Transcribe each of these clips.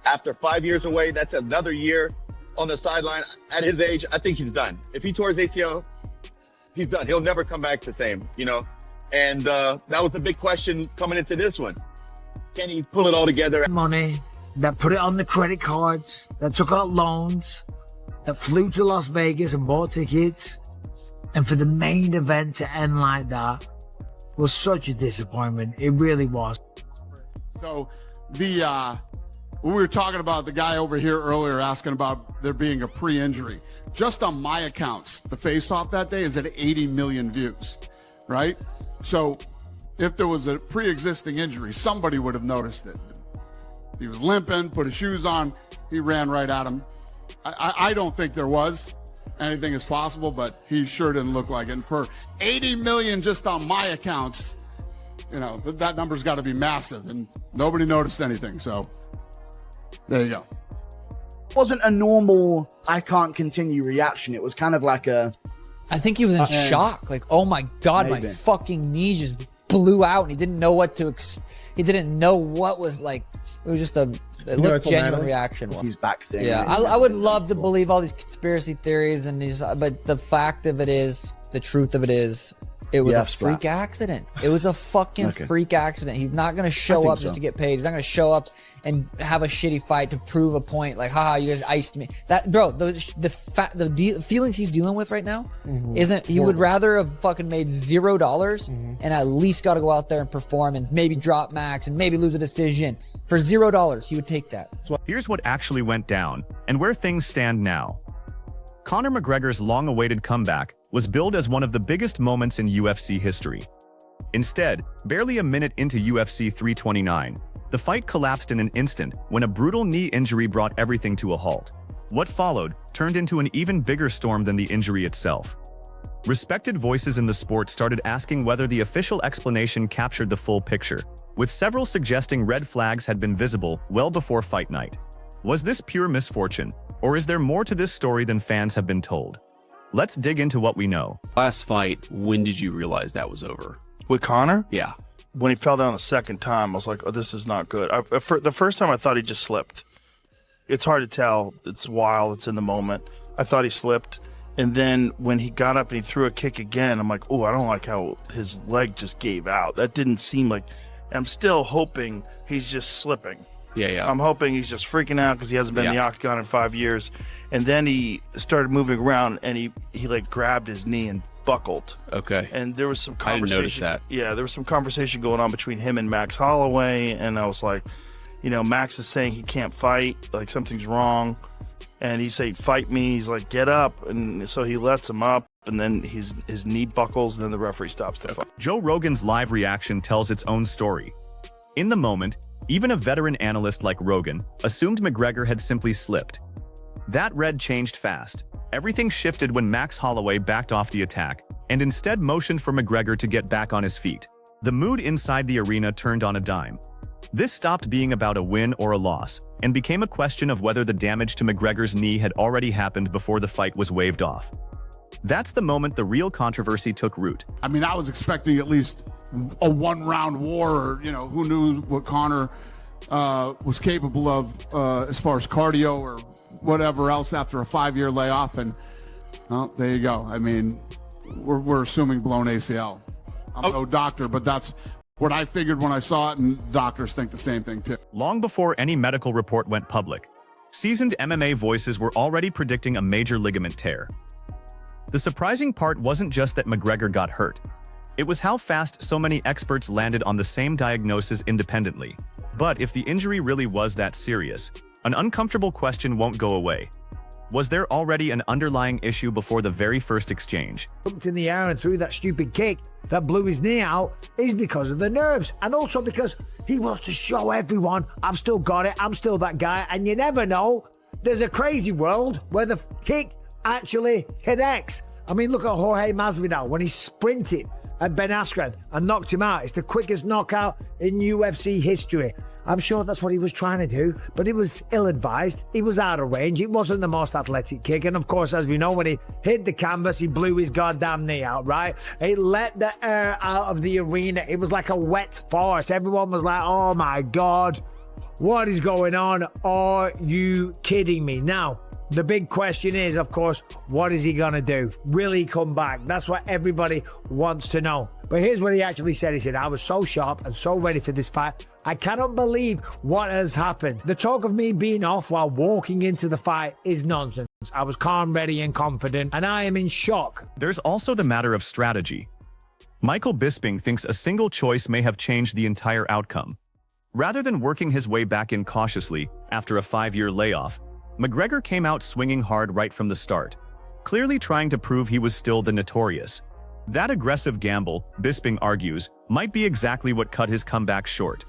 After 5 years away, that's another year on the sideline. At his age, I think he's done. If he tore his ACL, he's done. He'll never come back the same, you know? And that was the big question coming into this one. Can he pull it all together? Money, that put it on the credit cards, that took out loans, that flew to Las Vegas and bought tickets. And for the main event to end like that was such a disappointment. It really was. So we were talking about the guy over here earlier asking about there being a pre-injury. Just on my accounts, the face-off that day is at 80 million views, right? So if there was a pre-existing injury, somebody would have noticed it. He was limping, put his shoes on, he ran right at him. I don't think there was. Anything is possible, but he sure didn't look like it. And for 80 million just on my accounts, you know, that number's got to be massive, and nobody noticed anything, so there you go. It wasn't a normal I can't continue reaction. It was kind of like a... I think he was in shock. Like, oh my God, maybe. my fucking knees just blew out, and he didn't know what to... he didn't know what was like... It was just a genuine reaction. He's back thing. Yeah, I would love to believe all these conspiracy theories and these, but the fact of it is, the truth of it is, it was a freak accident. It was a fucking freak accident. He's not going to show up just to get paid. He's not going to show up and have a shitty fight to prove a point. Like, haha, you guys iced me. That, bro, the feelings he's dealing with right now isn't. He would rather have fucking made $0 and at least got to go out there and perform and maybe drop Max and maybe lose a decision for $0. He would take that. Here's what actually went down and where things stand now. Conor McGregor's long-awaited comeback was billed as one of the biggest moments in UFC history. Instead, barely a minute into UFC 329, the fight collapsed in an instant when a brutal knee injury brought everything to a halt. What followed turned into an even bigger storm than the injury itself. Respected voices in the sport started asking whether the official explanation captured the full picture, with several suggesting red flags had been visible well before fight night. Was this pure misfortune, or is there more to this story than fans have been told? Let's dig into what we know. Last fight, when did you realize that was over? With Conor? Yeah. When he fell down the second time, I was like, oh, this is not good. The first time I thought he just slipped. It's hard to tell. It's wild. It's in the moment. I thought he slipped. And then when he got up and he threw a kick again, I'm like, oh, I don't like how his leg just gave out. That didn't seem like... I'm still hoping he's just slipping. Yeah. I'm hoping he's just freaking out because he hasn't been in the octagon in 5 years. And then he started moving around and he like grabbed his knee and buckled. Okay. And there was some conversation. I didn't notice that. Yeah, there was some conversation going on between him and Max Holloway, and I was like, you know, Max is saying he can't fight, like something's wrong. And he's saying, fight me. He's like, get up. And so he lets him up, and then his knee buckles, and then the referee stops the fight. Joe Rogan's live reaction tells its own story. In the moment, even a veteran analyst like Rogan assumed McGregor had simply slipped. That red changed fast. Everything shifted when Max Holloway backed off the attack and instead motioned for McGregor to get back on his feet. The mood inside the arena turned on a dime. This stopped being about a win or a loss and became a question of whether the damage to McGregor's knee had already happened before the fight was waved off. That's the moment the real controversy took root. I mean, I was expecting at least a one-round war, or, you know, who knew what Conor was capable of as far as cardio or whatever else after a 5-year layoff. And, well, there you go. I mean, we're assuming blown ACL. I'm no doctor, but that's what I figured when I saw it, and doctors think the same thing too. Long before any medical report went public, seasoned MMA voices were already predicting a major ligament tear. The surprising part wasn't just that McGregor got hurt. It was how fast so many experts landed on the same diagnosis independently. But if the injury really was that serious, an uncomfortable question won't go away. Was there already an underlying issue before the very first exchange? Jumped in the air and threw that stupid kick that blew his knee out is because of the nerves, and also because he wants to show everyone, I've still got it, I'm still that guy, and you never know. There's a crazy world where the kick actually connects, I mean, look at Jorge Masvidal when he sprinted at Ben Askren and knocked him out. It's the quickest knockout in UFC history. I'm sure that's what he was trying to do, but it was ill-advised. He was out of range. It wasn't the most athletic kick. And of course, as we know, when he hit the canvas, he blew his goddamn knee out, right? It let the air out of the arena. It was like a wet fart. Everyone was like, oh my God, what is going on? Are you kidding me? Now, the big question is, of course, what is he going to do? Will he come back? That's what everybody wants to know. But here's what he actually said. He said, I was so sharp and so ready for this fight. I cannot believe what has happened. The talk of me being off while walking into the fight is nonsense. I was calm, ready, and confident, and I am in shock. There's also the matter of strategy. Michael Bisping thinks a single choice may have changed the entire outcome. Rather than working his way back in cautiously after a 5-year layoff, McGregor came out swinging hard right from the start, clearly trying to prove he was still the notorious. That aggressive gamble, Bisping argues, might be exactly what cut his comeback short.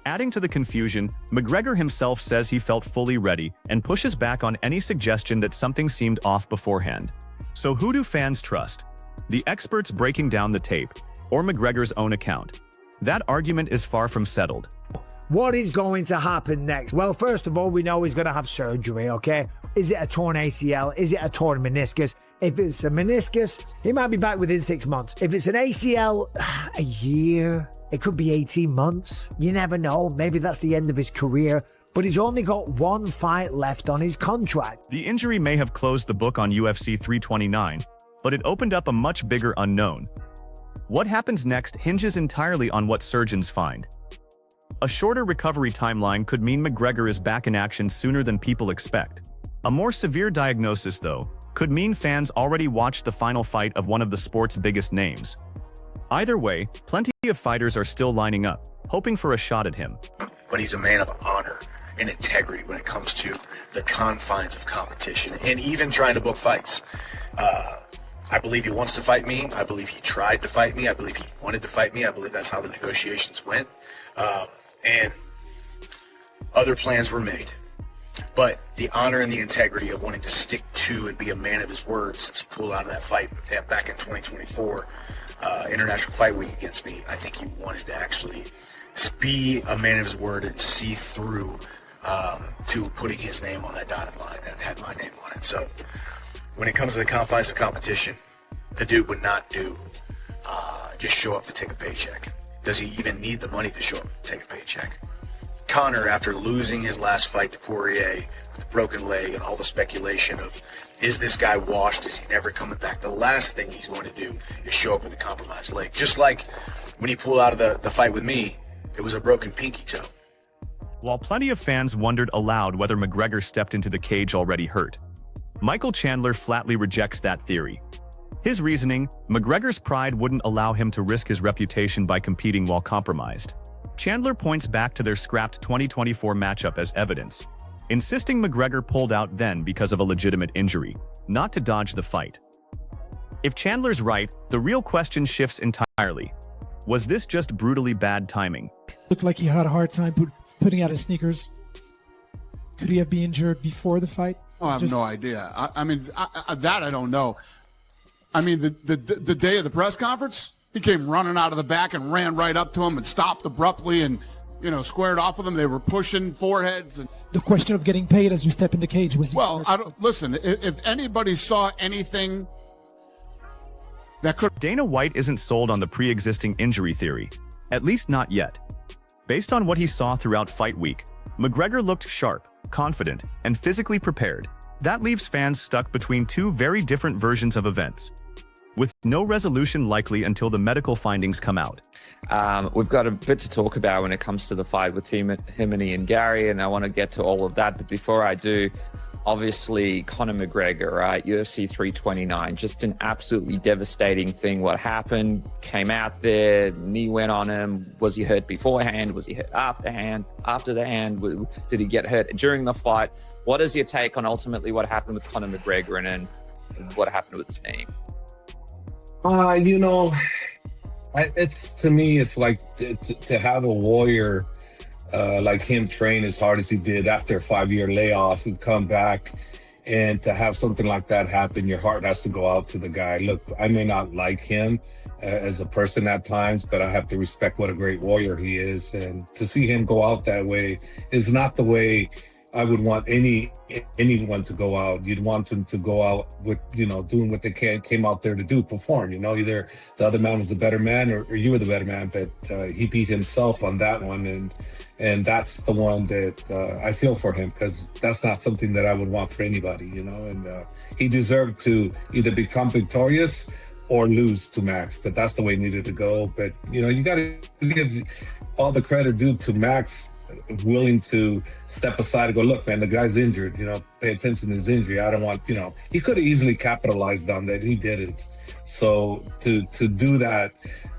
Adding to the confusion, McGregor himself says he felt fully ready and pushes back on any suggestion that something seemed off beforehand. So who do fans trust? The experts breaking down the tape, or McGregor's own account? That argument is far from settled. What is going to happen next? Well, first of all, we know he's going to have surgery, okay? Is it a torn ACL? Is it a torn meniscus? If it's a meniscus, he might be back within 6 months. If it's an ACL, a year. It could be 18 months. You never know. Maybe that's the end of his career. But he's only got one fight left on his contract. The injury may have closed the book on UFC 329, but it opened up a much bigger unknown. What happens next hinges entirely on what surgeons find. A shorter recovery timeline could mean McGregor is back in action sooner than people expect. A more severe diagnosis, though, could mean fans already watched the final fight of one of the sport's biggest names. Either way, plenty of fighters are still lining up, hoping for a shot at him. But he's a man of honor and integrity when it comes to the confines of competition and even trying to book fights. I believe he wants to fight me. I believe he tried to fight me. I believe he wanted to fight me. I believe that's how the negotiations went. And other plans were made. But the honor and the integrity of wanting to stick to and be a man of his word since he pulled out of that fight back in 2024, International Fight Week against me, I think he wanted to actually be a man of his word and see through to putting his name on that dotted line that had my name on it. So when it comes to the confines of competition, the dude would not just show up to take a paycheck. Does he even need the money to show up to take a paycheck? Conor, after losing his last fight to Poirier with a broken leg and all the speculation of, is this guy washed? Is he never coming back? The last thing he's going to do is show up with a compromised leg. Just like when he pulled out of the fight with me, it was a broken pinky toe. While plenty of fans wondered aloud whether McGregor stepped into the cage already hurt, Michael Chandler flatly rejects that theory. His reasoning, McGregor's pride wouldn't allow him to risk his reputation by competing while compromised. Chandler points back to their scrapped 2024 matchup as evidence, insisting McGregor pulled out then because of a legitimate injury, not to dodge the fight. If Chandler's right, the real question shifts entirely. Was this just brutally bad timing? Looked like he had a hard time putting out his sneakers. Could he have been injured before the fight? Oh, I have no idea. I mean, that I don't know. I mean, the day of the press conference, he came running out of the back and ran right up to him and stopped abruptly and, squared off with him. They were pushing foreheads. And the question of getting paid as you step in the cage was. Well, listen. If anybody saw anything that could. Dana White isn't sold on the pre-existing injury theory, at least not yet. Based on what he saw throughout fight week, McGregor looked sharp, confident, and physically prepared. That leaves fans stuck between two very different versions of events, with no resolution likely until the medical findings come out. We've got a bit to talk about when it comes to the fight with him and Ian Gary, and I want to get to all of that. But before I do, obviously, Conor McGregor, right? UFC 329, just an absolutely devastating thing. What happened, came out there, knee went on him. Was he hurt beforehand? Was he hurt after the hand? Did he get hurt during the fight? What is your take on ultimately what happened with Conor McGregor and what happened with his name? It's to me, it's like to have a warrior like him train as hard as he did after a 5-year layoff and come back And to have something like that happen, your heart has to go out to the guy. Look, I may not like him as a person at times, but I have to respect what a great warrior he is. And to see him go out that way is not the way I would want anyone to go out. You'd want them to go out with, doing what they came out there to do, perform. Either the other man was the better man or you were the better man, but he beat himself on that one. And that's the one that I feel for him, because that's not something that I would want for anybody, and he deserved to either become victorious or lose to Max, but that's the way it needed to go. But, you got to give all the credit due to Max, willing to step aside and go, look, man, the guy's injured, pay attention to his injury. I don't want, he could have easily capitalized on that. He didn't. So to do that,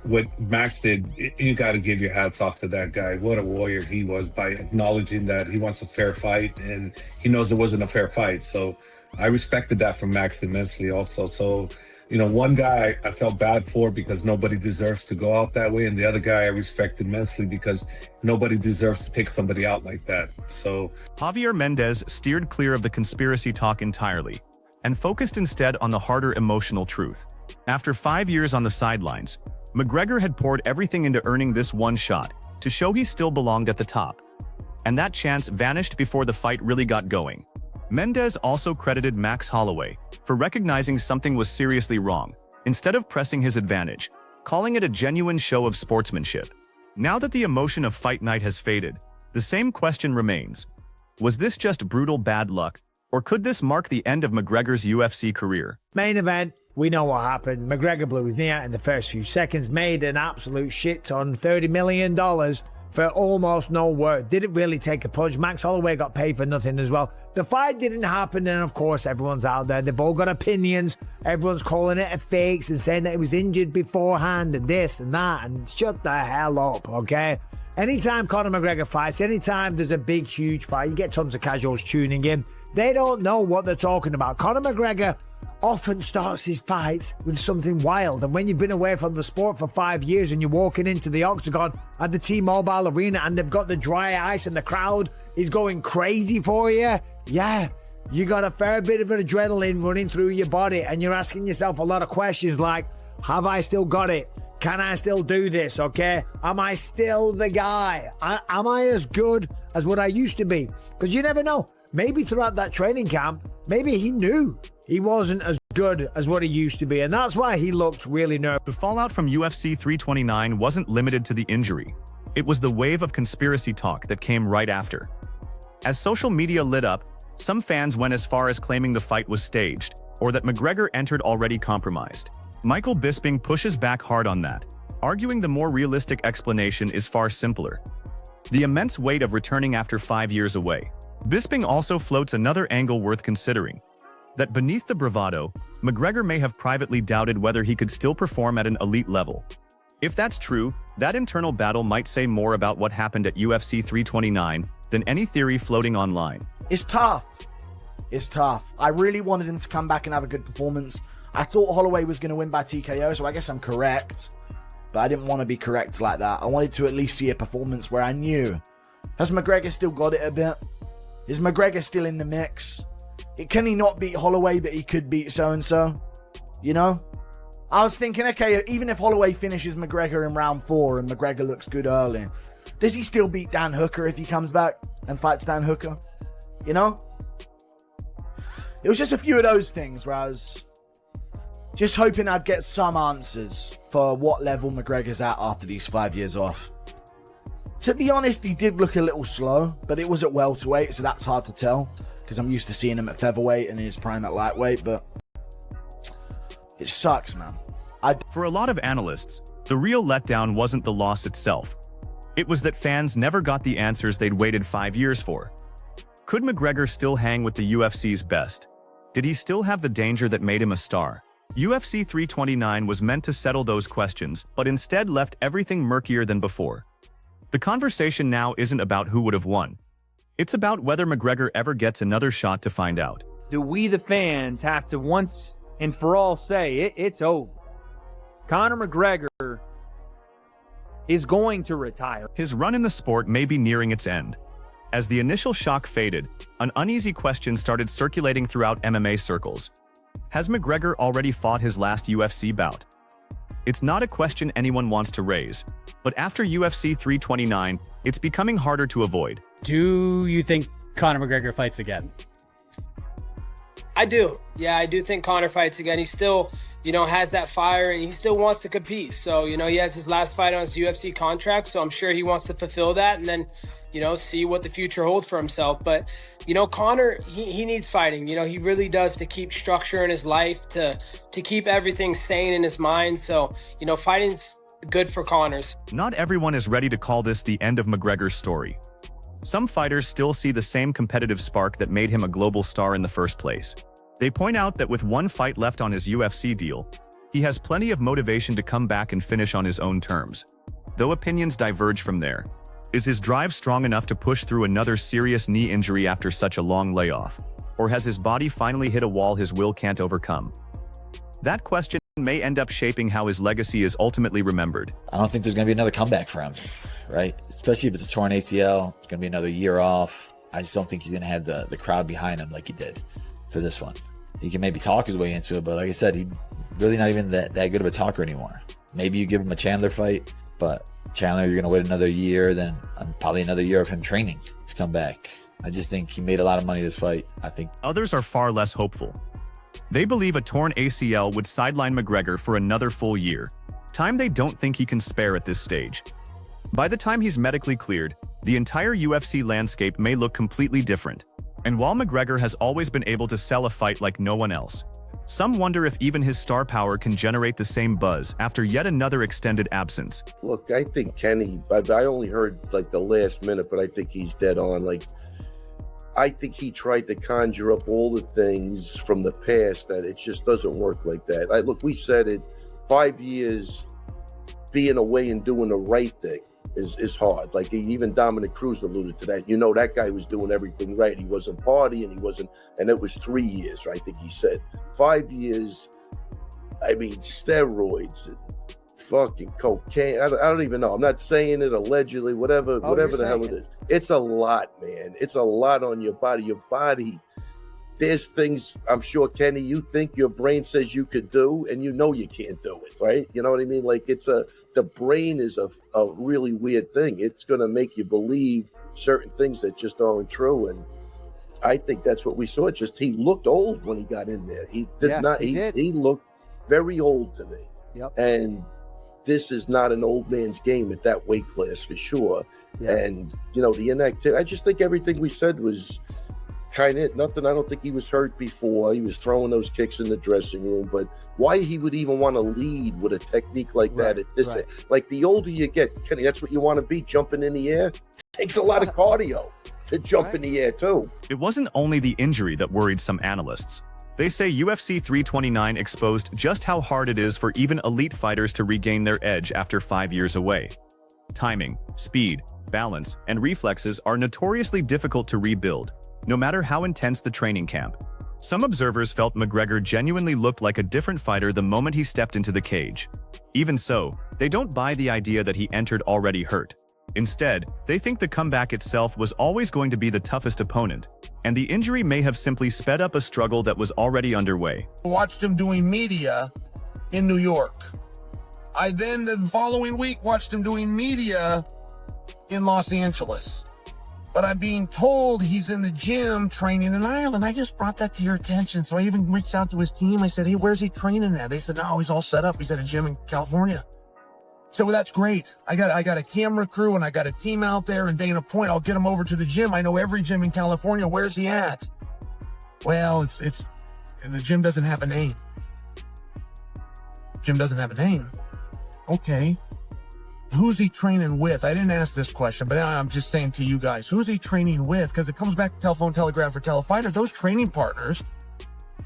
what Max did, you got to give your hats off to that guy. What a warrior he was, by acknowledging that he wants a fair fight, and he knows it wasn't a fair fight. So I respected that from Max immensely also. So, one guy I felt bad for because nobody deserves to go out that way, and the other guy I respect immensely because nobody deserves to take somebody out like that. So Javier Mendez steered clear of the conspiracy talk entirely and focused instead on the harder emotional truth. After 5 years on the sidelines, McGregor had poured everything into earning this one shot to show he still belonged at the top. And that chance vanished before the fight really got going. Mendez also credited Max Holloway for recognizing something was seriously wrong, instead of pressing his advantage, calling it a genuine show of sportsmanship. Now that the emotion of fight night has faded, the same question remains. Was this just brutal bad luck, or could this mark the end of McGregor's UFC career? Main event, we know what happened. McGregor blew his knee out in the first few seconds, made an absolute shit ton, $30 million for almost no work. Didn't really take a punch. Max Holloway got paid for nothing as well. The fight didn't happen, and of course everyone's out there. They've all got opinions. Everyone's calling it a fakes and saying that he was injured beforehand and this and that, and shut the hell up, okay? Anytime Conor McGregor fights, anytime there's a big, huge fight, you get tons of casuals tuning in. They don't know what they're talking about. Conor McGregor often starts his fights with something wild, and when you've been away from the sport for 5 years and you're walking into the octagon at the T-Mobile Arena and they've got the dry ice and the crowd is going crazy for you, yeah, you got a fair bit of adrenaline running through your body, and you're asking yourself a lot of questions like, have I still got it? Can I still do this, okay? Am I still the guy? Am I as good as what I used to be? Because you never know. Maybe throughout that training camp, maybe he knew he wasn't as good as what he used to be, and that's why he looked really nervous. The fallout from UFC 329 wasn't limited to the injury. It was the wave of conspiracy talk that came right after. As social media lit up, some fans went as far as claiming the fight was staged, or that McGregor entered already compromised. Michael Bisping pushes back hard on that, arguing the more realistic explanation is far simpler. The immense weight of returning after 5 years away. Bisping also floats another angle worth considering, that beneath the bravado, McGregor may have privately doubted whether he could still perform at an elite level. If that's true, that internal battle might say more about what happened at UFC 329 than any theory floating online. It's tough. It's tough. I really wanted him to come back and have a good performance. I thought Holloway was going to win by TKO, so I guess I'm correct. But I didn't want to be correct like that. I wanted to at least see a performance where I knew. Has McGregor still got it a bit? Is McGregor still in the mix? Can he not beat Holloway, but he could beat so-and-so? You know? I was thinking, okay, even if Holloway finishes McGregor in round 4 and McGregor looks good early, does he still beat Dan Hooker if he comes back and fights Dan Hooker? You know? It was just a few of those things where I was just hoping I'd get some answers for what level McGregor's at after these 5 years off. To be honest, he did look a little slow, but it was at welterweight, so that's hard to tell, because I'm used to seeing him at featherweight and his prime at lightweight, but it sucks, man. For a lot of analysts, the real letdown wasn't the loss itself. It was that fans never got the answers they'd waited 5 years for. Could McGregor still hang with the UFC's best? Did he still have the danger that made him a star? UFC 329 was meant to settle those questions, but instead left everything murkier than before. The conversation now isn't about who would have won. It's about whether McGregor ever gets another shot to find out. Do we, the fans, have to once and for all say it's over? Conor McGregor is going to retire. His run in the sport may be nearing its end. As the initial shock faded, an uneasy question started circulating throughout MMA circles. Has McGregor already fought his last UFC bout? It's not a question anyone wants to raise, but after UFC 329, it's becoming harder to avoid. Do you think Conor McGregor fights again? I do. Yeah, I do think Conor fights again. He still, has that fire and he still wants to compete. So, he has his last fight on his UFC contract, so I'm sure he wants to fulfill that and then, see what the future holds for himself. But, Conor, he needs fighting. He really does, to keep structure in his life, to keep everything sane in his mind. So, fighting's good for Conor's. Not everyone is ready to call this the end of McGregor's story. Some fighters still see the same competitive spark that made him a global star in the first place. They point out that with one fight left on his UFC deal, he has plenty of motivation to come back and finish on his own terms. Though opinions diverge from there. Is his drive strong enough to push through another serious knee injury after such a long layoff? Or has his body finally hit a wall his will can't overcome? That question may end up shaping how his legacy is ultimately remembered. I don't think there's going to be another comeback for him, right? Especially if it's a torn ACL, it's going to be another year off. I just don't think he's going to have the crowd behind him like he did for this one. He can maybe talk his way into it, but like I said, he's really not even that good of a talker anymore. Maybe you give him a Chandler fight, but Chandler, you're going to wait another year, then probably another year of him training to come back. I just think he made a lot of money this fight. I think others are far less hopeful. They believe a torn ACL would sideline McGregor for another full year, time they don't think he can spare at this stage. By the time he's medically cleared, the entire UFC landscape may look completely different. And while McGregor has always been able to sell a fight like no one else, some wonder if even his star power can generate the same buzz after yet another extended absence. Look, I think Kenny, I only heard like the last minute, but I think he's dead on. I think he tried to conjure up all the things from the past that it just doesn't work like that. Look, we said it, 5 years being away and doing the right thing is hard. Like even Dominic Cruz alluded to that. That guy was doing everything right. He wasn't partying, and it was 3 years, I think he said. 5 years, steroids and fucking cocaine. I don't even know. I'm not saying it allegedly, whatever the hell it is. It's a lot, man. It's a lot on your body. Your body, there's things, I'm sure, Kenny, you think your brain says you could do, and you can't do it, right? You know what I mean? The brain is a really weird thing. It's going to make you believe certain things that just aren't true. And I think that's what we saw. Just he looked old when he got in there. He looked very old to me. Yep. And this is not an old man's game at that weight class for sure. Yeah. And, the inactivity, I just think everything we said was kind of nothing. I don't think he was hurt before. He was throwing those kicks in the dressing room, but why he would even want to lead with a technique like that at this age. Like the older you get, Kenny, that's what you want to be, jumping in the air. Takes a lot of cardio to jump in the air too. It wasn't only the injury that worried some analysts. They say UFC 329 exposed just how hard it is for even elite fighters to regain their edge after 5 years away. Timing, speed, balance, and reflexes are notoriously difficult to rebuild, no matter how intense the training camp. Some observers felt McGregor genuinely looked like a different fighter the moment he stepped into the cage. Even so, they don't buy the idea that he entered already hurt. Instead, they think the comeback itself was always going to be the toughest opponent, and the injury may have simply sped up a struggle that was already underway. Watched him doing media in New York. I then, the following week, watched him doing media in Los Angeles. But I'm being told he's in the gym training in Ireland. I just brought that to your attention. So I even reached out to his team. I said, hey, where's he training at? They said, no, he's all set up. He's at a gym in California. So well, that's great. I got a camera crew and I got a team out there in Dana Point. I'll get him over to the gym. I know every gym in California. Where's he at? Well, the gym doesn't have a name. Gym doesn't have a name. Okay. Who's he training with? I didn't ask this question, but I'm just saying to you guys, who's he training with? Because it comes back to Telephone Telegraph for Telefighter. Those training partners,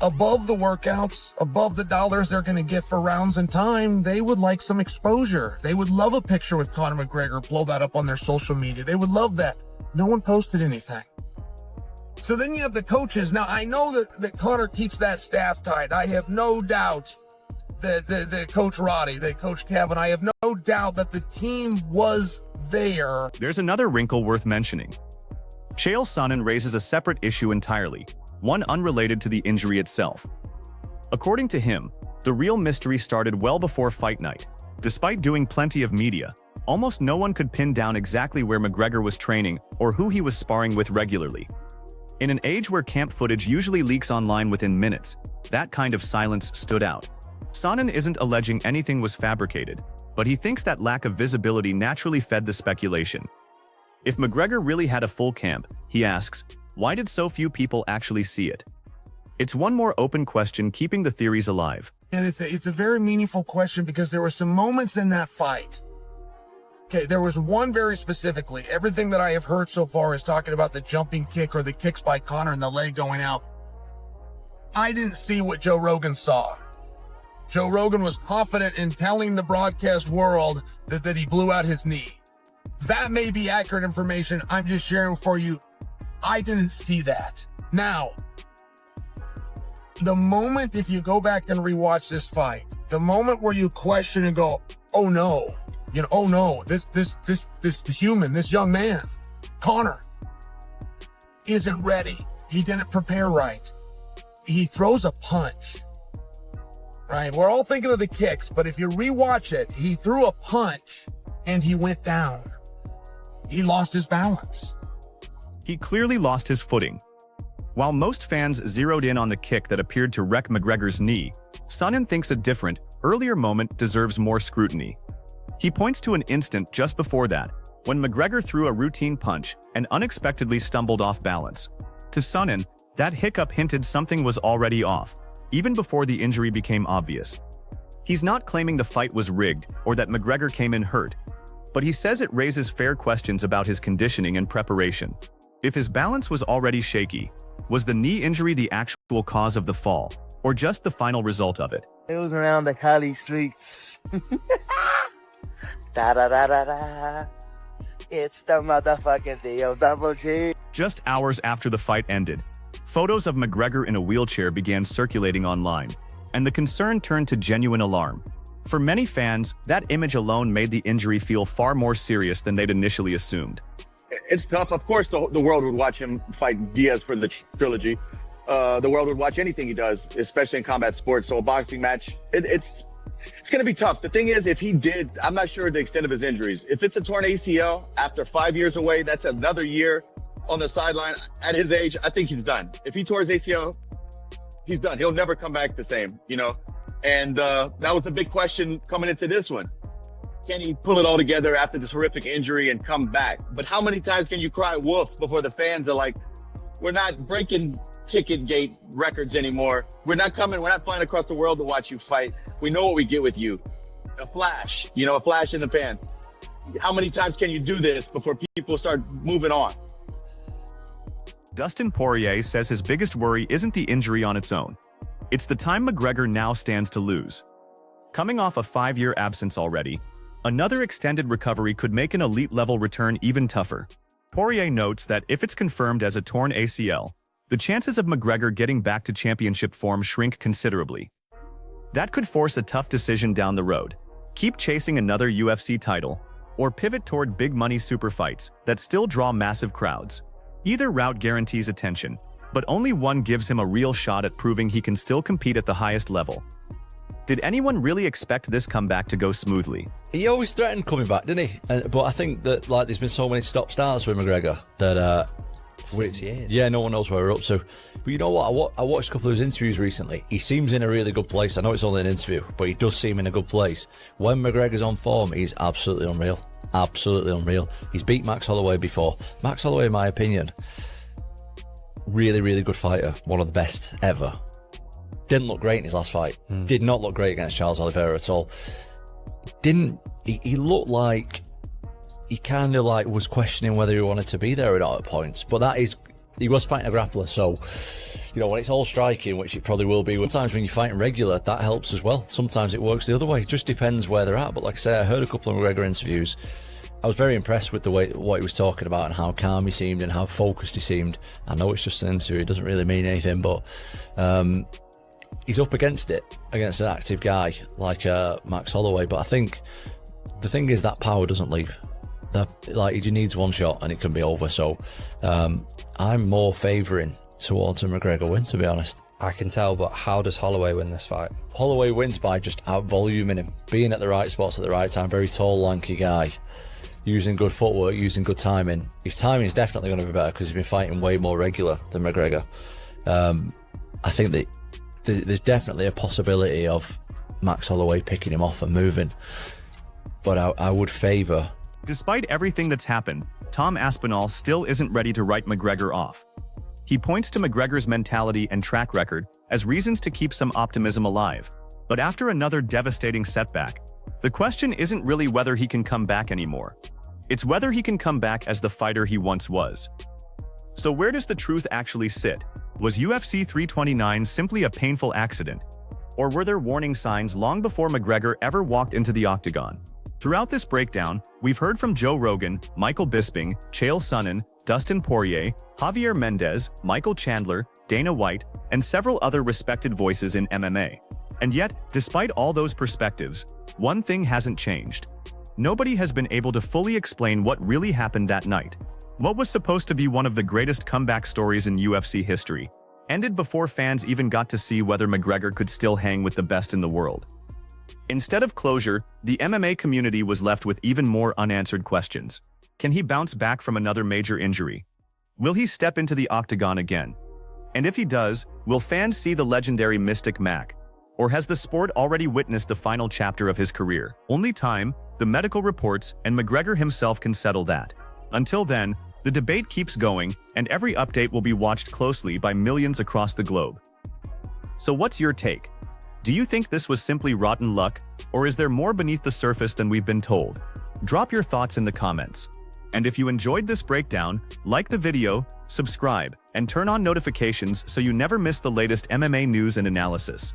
above the workouts, above the dollars they're going to get for rounds and time, they would like some exposure. They would love a picture with Conor McGregor, blow that up on their social media. They would love that. No one posted anything. So then you have the coaches. Now, I know that Conor keeps that staff tight. I have no doubt that the Coach Roddy, the Coach Kevin, I have no doubt that the team was there. There's another wrinkle worth mentioning. Chael Sonnen raises a separate issue entirely, one unrelated to the injury itself. According to him, the real mystery started well before fight night. Despite doing plenty of media, almost no one could pin down exactly where McGregor was training or who he was sparring with regularly. In an age where camp footage usually leaks online within minutes, that kind of silence stood out. Sonnen isn't alleging anything was fabricated, but he thinks that lack of visibility naturally fed the speculation. If McGregor really had a full camp, he asks, why did so few people actually see it? It's one more open question keeping the theories alive. And it's a very meaningful question because there were some moments in that fight. Okay, there was one very specifically. Everything that I have heard so far is talking about the jumping kick or the kicks by Conor and the leg going out. I didn't see what Joe Rogan saw. Joe Rogan was confident in telling the broadcast world that he blew out his knee. That may be accurate information. I'm just sharing for you. I didn't see that. Now, the moment, if you go back and rewatch this fight, the moment where you question and go, oh no, oh no, this human, this young man, Conor, isn't ready. He didn't prepare right. He throws a punch, right? We're all thinking of the kicks, but if you rewatch it, he threw a punch and he went down. He lost his balance. He clearly lost his footing. While most fans zeroed in on the kick that appeared to wreck McGregor's knee, Sonnen thinks a different, earlier moment deserves more scrutiny. He points to an instant just before that, when McGregor threw a routine punch and unexpectedly stumbled off balance. To Sonnen, that hiccup hinted something was already off, even before the injury became obvious. He's not claiming the fight was rigged or that McGregor came in hurt, but he says it raises fair questions about his conditioning and preparation. If his balance was already shaky, was the knee injury the actual cause of the fall, or just the final result of it? It was around the Cali streets. Da-da-da-da-da. It's the motherfucking D-O-double-G. Just hours after the fight ended, photos of McGregor in a wheelchair began circulating online, and the concern turned to genuine alarm. For many fans, that image alone made the injury feel far more serious than they'd initially assumed. It's tough. Of course, the world would watch him fight Diaz for the trilogy. The world would watch anything he does, especially in combat sports. So a boxing match, it's going to be tough. The thing is, if he did, I'm not sure the extent of his injuries. If it's a torn ACL after 5 years away, that's another year on the sideline. At his age, I think he's done. If he tore his ACL, he's done. He'll never come back the same, And that was the big question coming into this one. Can he pull it all together after this horrific injury and come back? But how many times can you cry wolf before the fans are like, we're not breaking ticket gate records anymore. We're not flying across the world to watch you fight. We know what we get with you. A flash in the pan. How many times can you do this before people start moving on? Dustin Poirier says his biggest worry isn't the injury on its own. It's the time McGregor now stands to lose. Coming off a 5-year absence already, another extended recovery could make an elite-level return even tougher. Poirier notes that if it's confirmed as a torn ACL, the chances of McGregor getting back to championship form shrink considerably. That could force a tough decision down the road. Keep chasing another UFC title, or pivot toward big-money super fights that still draw massive crowds. Either route guarantees attention, but only one gives him a real shot at proving he can still compete at the highest level. Did anyone really expect this comeback to go smoothly? He always threatened coming back, didn't he? But I think that there's been so many stop-starts with McGregor that no one knows where we're up to. But you know what? I watched a couple of his interviews recently. He seems in a really good place. I know it's only an interview, but he does seem in a good place. When McGregor's on form, he's absolutely unreal. Absolutely unreal. He's beat Max Holloway before. Max Holloway, in my opinion, really, really good fighter. One of the best ever. Didn't look great in his last fight. Did not look great against Charles Oliveira at all. He looked like he kind of was questioning whether he wanted to be there at points. But he was fighting a grappler, so when it's all striking, which it probably will be, sometimes when you're fighting regular, that helps as well. Sometimes it works the other way. It just depends where they're at. But like I say, I heard a couple of McGregor interviews. I was very impressed with what he was talking about and how calm he seemed and how focused he seemed. I know it's just an interview, it doesn't really mean anything, but he's up against an active guy like Max Holloway. But I think the thing is that power doesn't leave. Like, he needs one shot and it can be over. So I'm more favouring towards a McGregor win, to be honest. I can tell, but how does Holloway win this fight? Holloway wins by just out-voluming him, being at the right spots at the right time. Very tall, lanky guy, using good footwork, using good timing. His timing is definitely going to be better because he's been fighting way more regular than McGregor. I think that there's definitely a possibility of Max Holloway picking him off and moving, but I would favour. Despite everything that's happened, Tom Aspinall still isn't ready to write McGregor off. He points to McGregor's mentality and track record as reasons to keep some optimism alive. But after another devastating setback, the question isn't really whether he can come back anymore. It's whether he can come back as the fighter he once was. So where does the truth actually sit? Was UFC 329 simply a painful accident? Or were there warning signs long before McGregor ever walked into the octagon? Throughout this breakdown, we've heard from Joe Rogan, Michael Bisping, Chael Sonnen, Dustin Poirier, Javier Mendez, Michael Chandler, Dana White, and several other respected voices in MMA. And yet, despite all those perspectives, one thing hasn't changed. Nobody has been able to fully explain what really happened that night. What was supposed to be one of the greatest comeback stories in UFC history ended before fans even got to see whether McGregor could still hang with the best in the world. Instead of closure, the MMA community was left with even more unanswered questions. Can he bounce back from another major injury? Will he step into the octagon again? And if he does, will fans see the legendary Mystic Mac? Or has the sport already witnessed the final chapter of his career? Only time, the medical reports, and McGregor himself can settle that. Until then, the debate keeps going, and every update will be watched closely by millions across the globe. So what's your take? Do you think this was simply rotten luck, or is there more beneath the surface than we've been told? Drop your thoughts in the comments. And if you enjoyed this breakdown, like the video, subscribe, and turn on notifications so you never miss the latest MMA news and analysis.